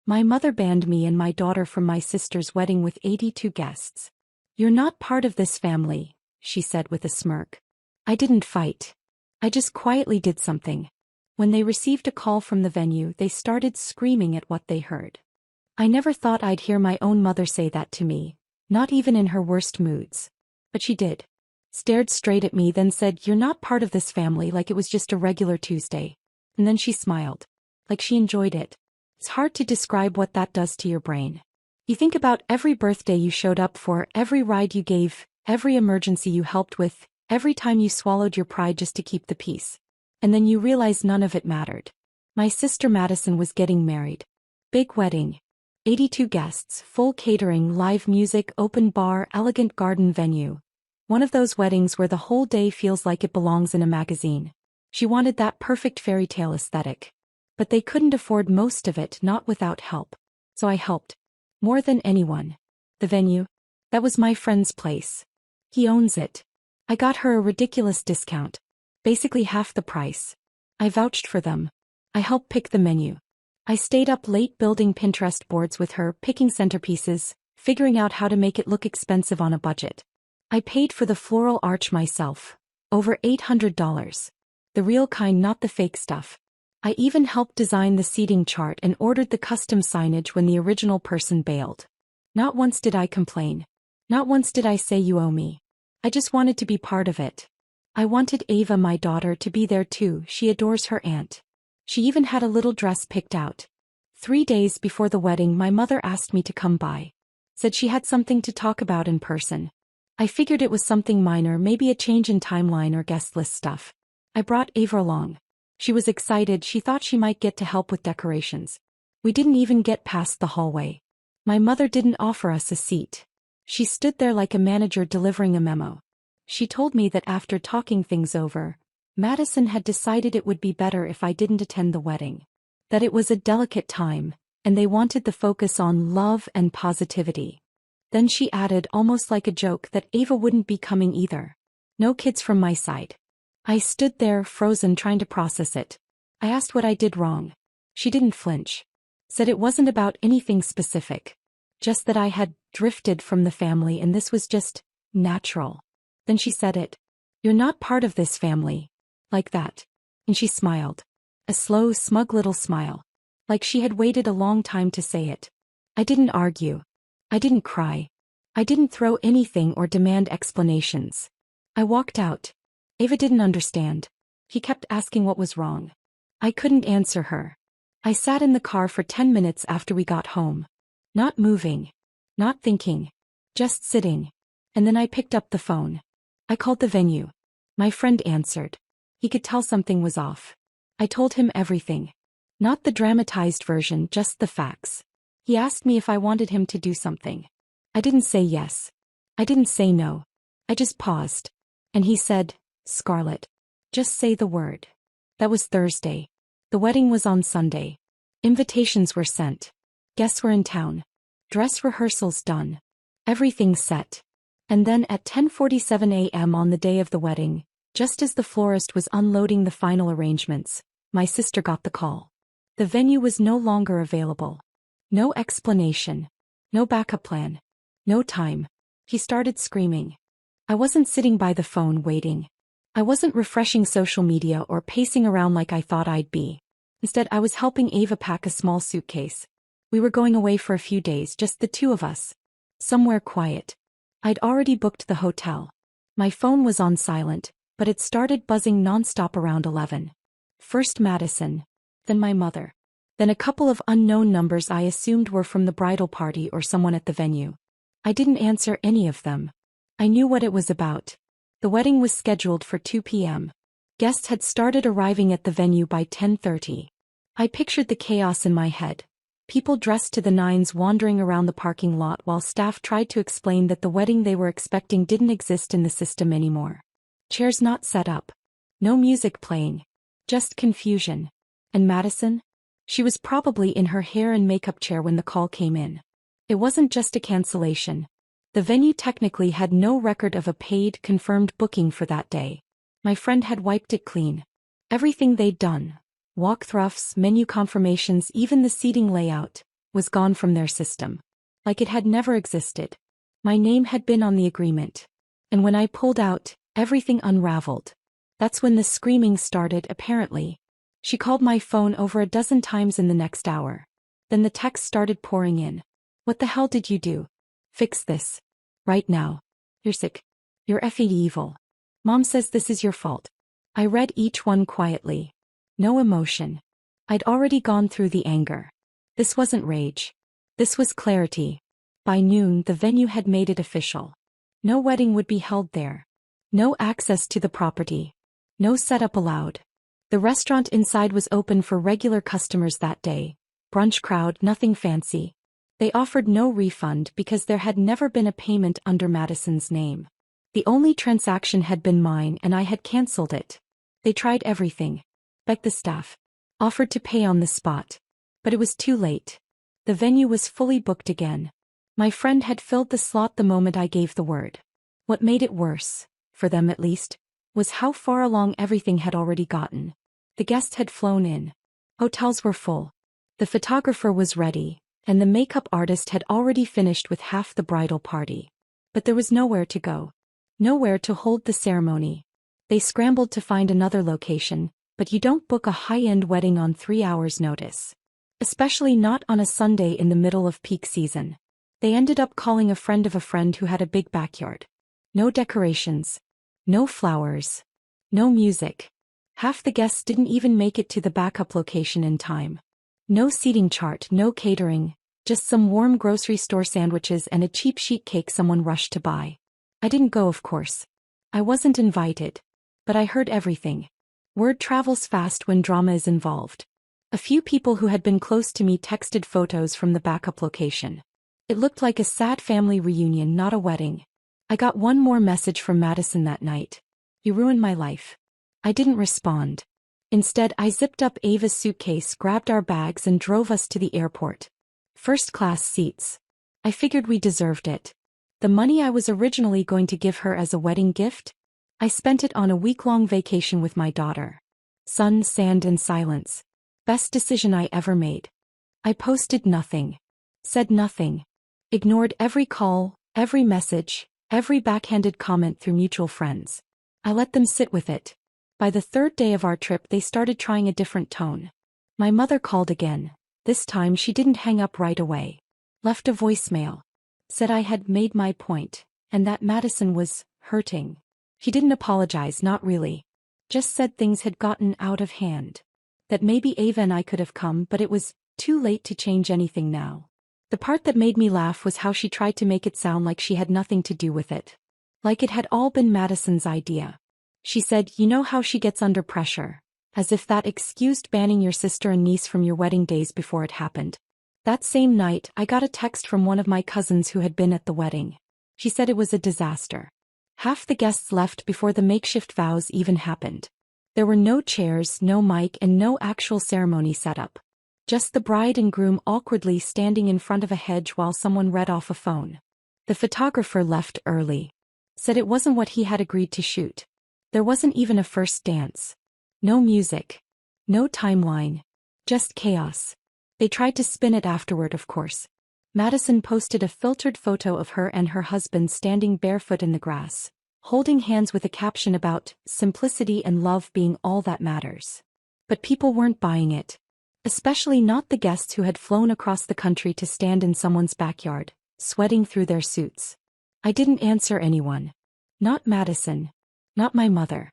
My mother banned me and my daughter from my sister's wedding with 82 guests. You're not part of this family, she said with a smirk. I didn't fight. I just quietly did something. When they received a call from the venue, they started screaming at what they heard. I never thought I'd hear my own mother say that to me, not even in her worst moods. But she did. Stared straight at me, then said, "You're not part of this family," like it was just a regular Tuesday. And then she smiled. Like she enjoyed it. It's hard to describe what that does to your brain. You think about every birthday you showed up for, every ride you gave, every emergency you helped with, every time you swallowed your pride just to keep the peace. And then you realize none of it mattered. My sister Madison was getting married. Big wedding. 82 guests, full catering, live music, open bar, elegant garden venue. One of those weddings where the whole day feels like it belongs in a magazine. She wanted that perfect fairy tale aesthetic. But they couldn't afford most of it, not without help. So I helped. More than anyone. The venue? That was my friend's place. He owns it. I got her a ridiculous discount. Basically half the price. I vouched for them. I helped pick the menu. I stayed up late building Pinterest boards with her, picking centerpieces, figuring out how to make it look expensive on a budget. I paid for the floral arch myself. Over $800. The real kind, not the fake stuff. I even helped design the seating chart and ordered the custom signage when the original person bailed. Not once did I complain. Not once did I say you owe me. I just wanted to be part of it. I wanted Ava, my daughter, to be there too. She adores her aunt. She even had a little dress picked out. 3 days before the wedding, my mother asked me to come by. Said she had something to talk about in person. I figured it was something minor, maybe a change in timeline or guest list stuff. I brought Ava along. She was excited. She thought she might get to help with decorations. We didn't even get past the hallway. My mother didn't offer us a seat. She stood there like a manager delivering a memo. She told me that after talking things over, Madison had decided it would be better if I didn't attend the wedding. That it was a delicate time, and they wanted the focus on love and positivity. Then she added, almost like a joke, that Ava wouldn't be coming either. No kids from my side. I stood there, frozen, trying to process it. I asked what I did wrong. She didn't flinch. Said it wasn't about anything specific. Just that I had drifted from the family and this was just natural. Then she said it. "You're not part of this family." Like that. And she smiled. A slow, smug little smile. Like she had waited a long time to say it. I didn't argue. I didn't cry. I didn't throw anything or demand explanations. I walked out. Ava didn't understand. He kept asking what was wrong. I couldn't answer her. I sat in the car for 10 minutes after we got home. Not moving. Not thinking. Just sitting. And then I picked up the phone. I called the venue. My friend answered. He could tell something was off. I told him everything. Not the dramatized version, just the facts. He asked me if I wanted him to do something. I didn't say yes. I didn't say no. I just paused. And he said, "Scarlett, just say the word." That was Thursday. The wedding was on Sunday. Invitations were sent. Guests were in town. Dress rehearsals done. Everything set. And then at 10:47 a.m. on the day of the wedding, just as the florist was unloading the final arrangements, my sister got the call. The venue was no longer available. No explanation. No backup plan. No time. He started screaming. I wasn't sitting by the phone waiting. I wasn't refreshing social media or pacing around like I thought I'd be. Instead, I was helping Ava pack a small suitcase. We were going away for a few days, just the two of us. Somewhere quiet. I'd already booked the hotel. My phone was on silent, but it started buzzing nonstop around 11. First Madison. Then my mother. Then a couple of unknown numbers I assumed were from the bridal party or someone at the venue. I didn't answer any of them. I knew what it was about. The wedding was scheduled for 2 p.m. Guests had started arriving at the venue by 10:30. I pictured the chaos in my head. People dressed to the nines wandering around the parking lot while staff tried to explain that the wedding they were expecting didn't exist in the system anymore. Chairs not set up. No music playing. Just confusion. And Madison? She was probably in her hair and makeup chair when the call came in. It wasn't just a cancellation. The venue technically had no record of a paid, confirmed booking for that day. My friend had wiped it clean. Everything they'd done. Walkthroughs, menu confirmations, even the seating layout. was gone from their system. Like it had never existed. My name had been on the agreement. And when I pulled out, everything unraveled. That's when the screaming started, apparently. She called my phone over a dozen times in the next hour. Then the texts started pouring in. What the hell did you do? Fix this. Right now. You're sick. You're effing evil. Mom says this is your fault. I read each one quietly. No emotion. I'd already gone through the anger. This wasn't rage. This was clarity. By noon, the venue had made it official. No wedding would be held there. No access to the property. No setup allowed. The restaurant inside was open for regular customers that day. Brunch crowd, nothing fancy. They offered no refund because there had never been a payment under Madison's name. The only transaction had been mine and I had cancelled it. They tried everything. Begged the staff. Offered to pay on the spot. But it was too late. The venue was fully booked again. My friend had filled the slot the moment I gave the word. What made it worse, for them at least, was how far along everything had already gotten. The guests had flown in. Hotels were full. The photographer was ready, and the makeup artist had already finished with half the bridal party. But there was nowhere to go. Nowhere to hold the ceremony. They scrambled to find another location, but you don't book a high-end wedding on 3 hours' notice. Especially not on a Sunday in the middle of peak season. They ended up calling a friend of a friend who had a big backyard. No decorations. No flowers. No music. Half the guests didn't even make it to the backup location in time. No seating chart, no catering, just some warm grocery store sandwiches and a cheap sheet cake someone rushed to buy. I didn't go, of course. I wasn't invited. But I heard everything. Word travels fast when drama is involved. A few people who had been close to me texted photos from the backup location. It looked like a sad family reunion, not a wedding. I got one more message from Madison that night. You ruined my life. I didn't respond. Instead, I zipped up Ava's suitcase, grabbed our bags and drove us to the airport. First-class seats. I figured we deserved it. The money I was originally going to give her as a wedding gift? I spent it on a week-long vacation with my daughter. Sun, sand and silence. Best decision I ever made. I posted nothing. Said nothing. Ignored every call, every message, every backhanded comment through mutual friends. I let them sit with it. By the third day of our trip they started trying a different tone. My mother called again. This time she didn't hang up right away. Left a voicemail. Said I had made my point, and that Madison was hurting. She didn't apologize, not really. Just said things had gotten out of hand. That maybe Ava and I could have come, but it was too late to change anything now. The part that made me laugh was how she tried to make it sound like she had nothing to do with it. Like it had all been Madison's idea. She said, you know how she gets under pressure. As if that excused banning your sister and niece from your wedding days before it happened. That same night, I got a text from one of my cousins who had been at the wedding. She said it was a disaster. Half the guests left before the makeshift vows even happened. There were no chairs, no mic and no actual ceremony setup. Just the bride and groom awkwardly standing in front of a hedge while someone read off a phone. The photographer left early. Said it wasn't what he had agreed to shoot. There wasn't even a first dance. No music. No timeline. Just chaos. They tried to spin it afterward, of course. Madison posted a filtered photo of her and her husband standing barefoot in the grass, holding hands with a caption about simplicity and love being all that matters. But people weren't buying it. Especially not the guests who had flown across the country to stand in someone's backyard, sweating through their suits. I didn't answer anyone. Not Madison. Not my mother.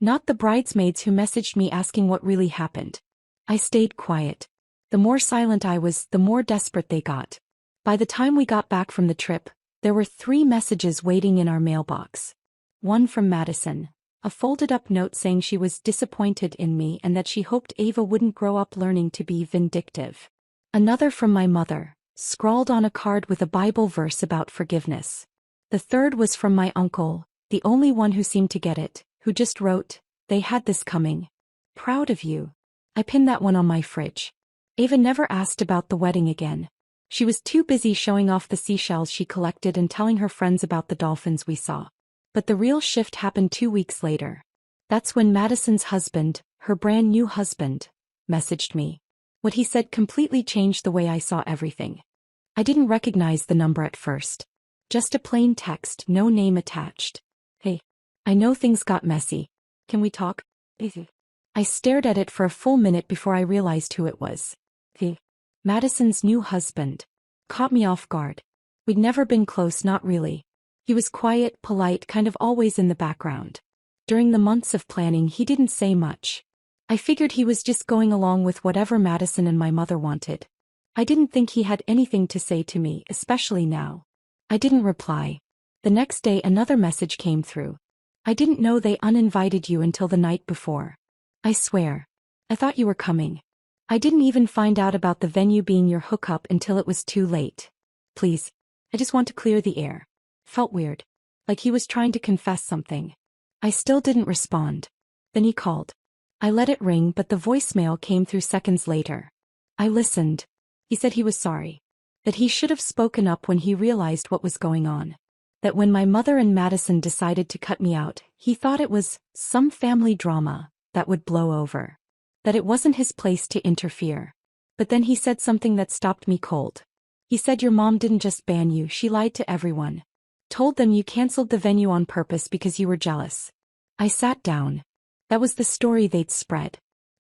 Not the bridesmaids who messaged me asking what really happened. I stayed quiet. The more silent I was, the more desperate they got. By the time we got back from the trip, there were 3 messages waiting in our mailbox. One from Madison, a folded-up note saying she was disappointed in me and that she hoped Ava wouldn't grow up learning to be vindictive. Another from my mother, scrawled on a card with a Bible verse about forgiveness. The third was from my uncle, the only one who seemed to get it, who just wrote, "They had this coming. Proud of you." I pinned that one on my fridge. Ava never asked about the wedding again. She was too busy showing off the seashells she collected and telling her friends about the dolphins we saw. But the real shift happened 2 weeks later. That's when Madison's husband, her brand new husband, messaged me. What he said completely changed the way I saw everything. I didn't recognize the number at first. Just a plain text, no name attached. Hey, I know things got messy. Can we talk? I stared at it for a full minute before I realized who it was. Madison's new husband. Caught me off guard. We'd never been close, not really. He was quiet, polite, kind of always in the background. During the months of planning, he didn't say much. I figured he was just going along with whatever Madison and my mother wanted. I didn't think he had anything to say to me, especially now. I didn't reply. The next day another message came through. I didn't know they uninvited you until the night before. I swear. I thought you were coming. I didn't even find out about the venue being your hookup until it was too late. Please. I just want to clear the air. Felt weird. Like he was trying to confess something. I still didn't respond. Then he called. I let it ring, but the voicemail came through seconds later. I listened. He said he was sorry. That he should have spoken up when he realized what was going on. That when my mother and Madison decided to cut me out, he thought it was some family drama that would blow over. That it wasn't his place to interfere. But then he said something that stopped me cold. He said your mom didn't just ban you, she lied to everyone. Told them you canceled the venue on purpose because you were jealous. I sat down. That was the story they'd spread.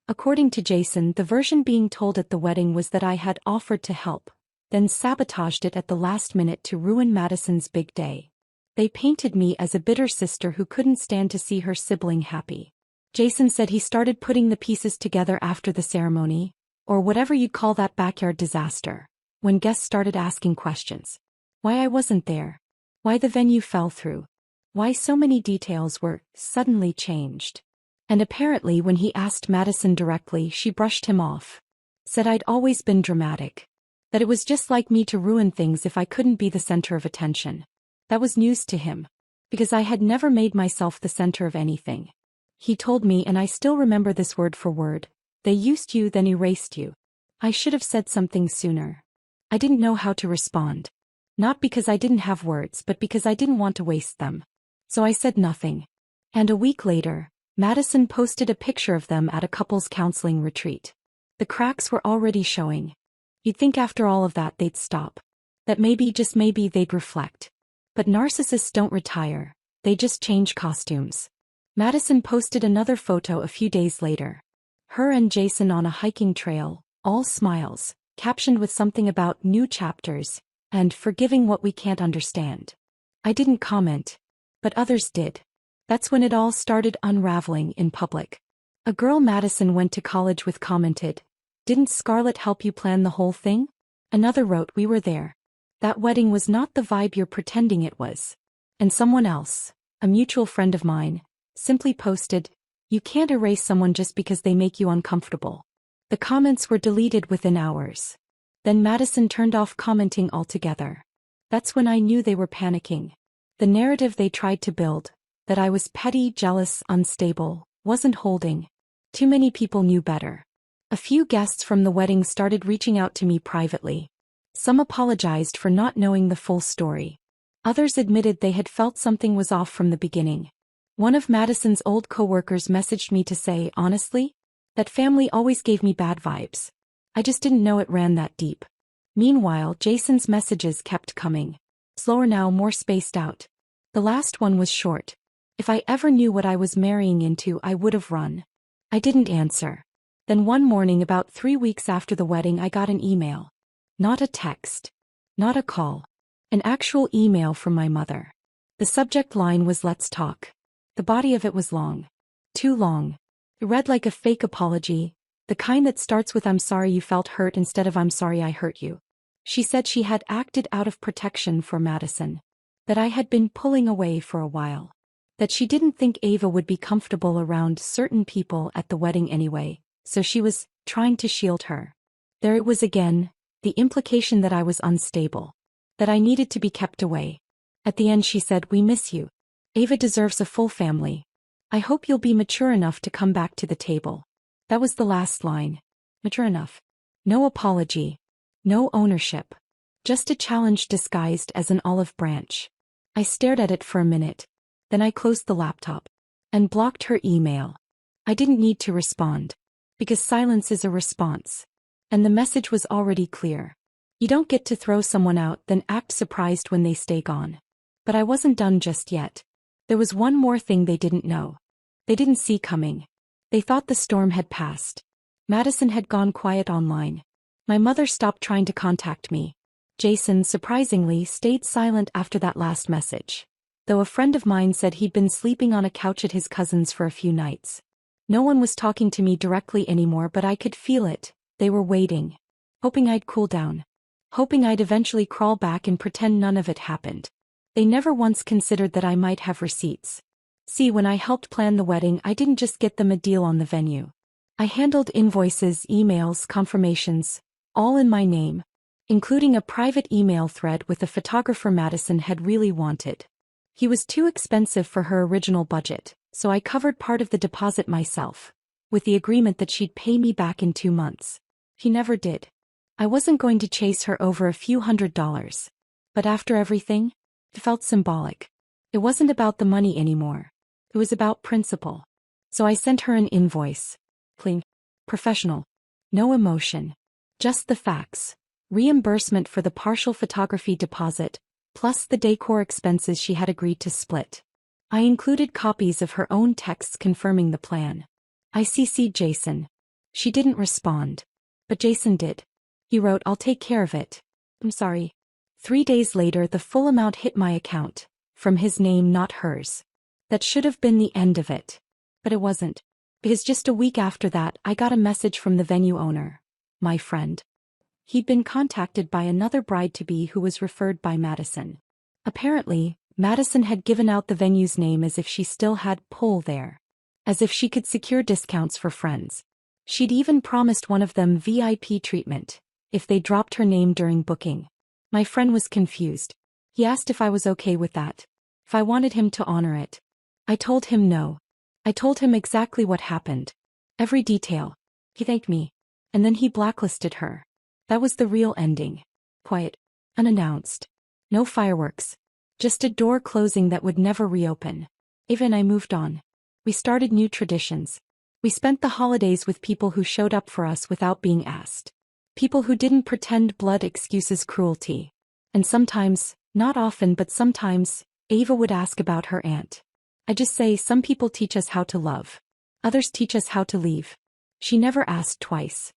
According to Jason, the version being told at the wedding was that I had offered to help, then sabotaged it at the last minute to ruin Madison's big day. They painted me as a bitter sister who couldn't stand to see her sibling happy. Jason said he started putting the pieces together after the ceremony, or whatever you'd call that backyard disaster, when guests started asking questions. Why I wasn't there. Why the venue fell through. Why so many details were suddenly changed. And apparently when he asked Madison directly, she brushed him off. Said I'd always been dramatic. That it was just like me to ruin things if I couldn't be the center of attention. That was news to him. Because I had never made myself the center of anything. He told me, and I still remember this word for word, they used you then erased you. I should have said something sooner. I didn't know how to respond. Not because I didn't have words, but because I didn't want to waste them. So I said nothing. And a week later, Madison posted a picture of them at a couples counseling retreat. The cracks were already showing. You'd think after all of that they'd stop. That maybe, just maybe, they'd reflect. But narcissists don't retire, they just change costumes. Madison posted another photo a few days later. Her and Jason on a hiking trail, all smiles, captioned with something about new chapters, and forgiving what we can't understand. I didn't comment. But others did. That's when it all started unraveling in public. A girl Madison went to college with commented, "Didn't Scarlett help you plan the whole thing?" Another wrote, "We were there. That wedding was not the vibe you're pretending it was." And someone else, a mutual friend of mine, simply posted, "You can't erase someone just because they make you uncomfortable." The comments were deleted within hours. Then Madison turned off commenting altogether. That's when I knew they were panicking. The narrative they tried to build, that I was petty, jealous, unstable, wasn't holding. Too many people knew better. A few guests from the wedding started reaching out to me privately. Some apologized for not knowing the full story. Others admitted they had felt something was off from the beginning. One of Madison's old co-workers messaged me to say, honestly, that family always gave me bad vibes. I just didn't know it ran that deep. Meanwhile, Jason's messages kept coming. Slower now, more spaced out. The last one was short. If I ever knew what I was marrying into, I would have run. I didn't answer. Then one morning about 3 weeks after the wedding, I got an email. Not a text. Not a call. An actual email from my mother. The subject line was "Let's talk." The body of it was long. Too long. It read like a fake apology, the kind that starts with "I'm sorry you felt hurt" instead of "I'm sorry I hurt you." She said she had acted out of protection for Madison. That I had been pulling away for a while. That she didn't think Ava would be comfortable around certain people at the wedding anyway, so she was trying to shield her. There it was again, the implication that I was unstable. That I needed to be kept away. At the end she said, "We miss you. Ava deserves a full family. I hope you'll be mature enough to come back to the table." That was the last line. Mature enough. No apology. No ownership. Just a challenge disguised as an olive branch. I stared at it for a minute. Then I closed the laptop. And blocked her email. I didn't need to respond. Because silence is a response. And the message was already clear. You don't get to throw someone out then act surprised when they stay gone. But I wasn't done just yet. There was one more thing they didn't know. They didn't see coming. They thought the storm had passed. Madison had gone quiet online. My mother stopped trying to contact me. Jason, surprisingly, stayed silent after that last message. Though a friend of mine said he'd been sleeping on a couch at his cousin's for a few nights. No one was talking to me directly anymore, but I could feel it. They were waiting. Hoping I'd cool down. Hoping I'd eventually crawl back and pretend none of it happened. They never once considered that I might have receipts. See, when I helped plan the wedding, I didn't just get them a deal on the venue. I handled invoices, emails, confirmations, all in my name, including a private email thread with the photographer Madison had really wanted. He was too expensive for her original budget, so I covered part of the deposit myself, with the agreement that she'd pay me back in 2 months. He never did. I wasn't going to chase her over a few $100s. But after everything, it felt symbolic. It wasn't about the money anymore. It was about principle. So I sent her an invoice. Clean. Professional. No emotion. Just the facts. Reimbursement for the partial photography deposit, plus the decor expenses she had agreed to split. I included copies of her own texts confirming the plan. I CC'd Jason. She didn't respond. But Jason did. He wrote, "I'll take care of it. I'm sorry." 3 days later, the full amount hit my account. From his name, not hers. That should have been the end of it. But it wasn't. Because just a week after that, I got a message from the venue owner. My friend. He'd been contacted by another bride-to-be who was referred by Madison. Apparently, Madison had given out the venue's name as if she still had pull there. As if she could secure discounts for friends. She'd even promised one of them VIP treatment if they dropped her name during booking. My friend was confused. He asked if I was okay with that. If I wanted him to honor it. I told him no. I told him exactly what happened. Every detail. He thanked me. And then he blacklisted her. That was the real ending. Quiet. Unannounced. No fireworks. Just a door closing that would never reopen. Eva and I moved on. We started new traditions. We spent the holidays with people who showed up for us without being asked. People who didn't pretend blood excuses cruelty. And sometimes, not often but sometimes, Ava would ask about her aunt. I just say some people teach us how to love. Others teach us how to leave. She never asked twice.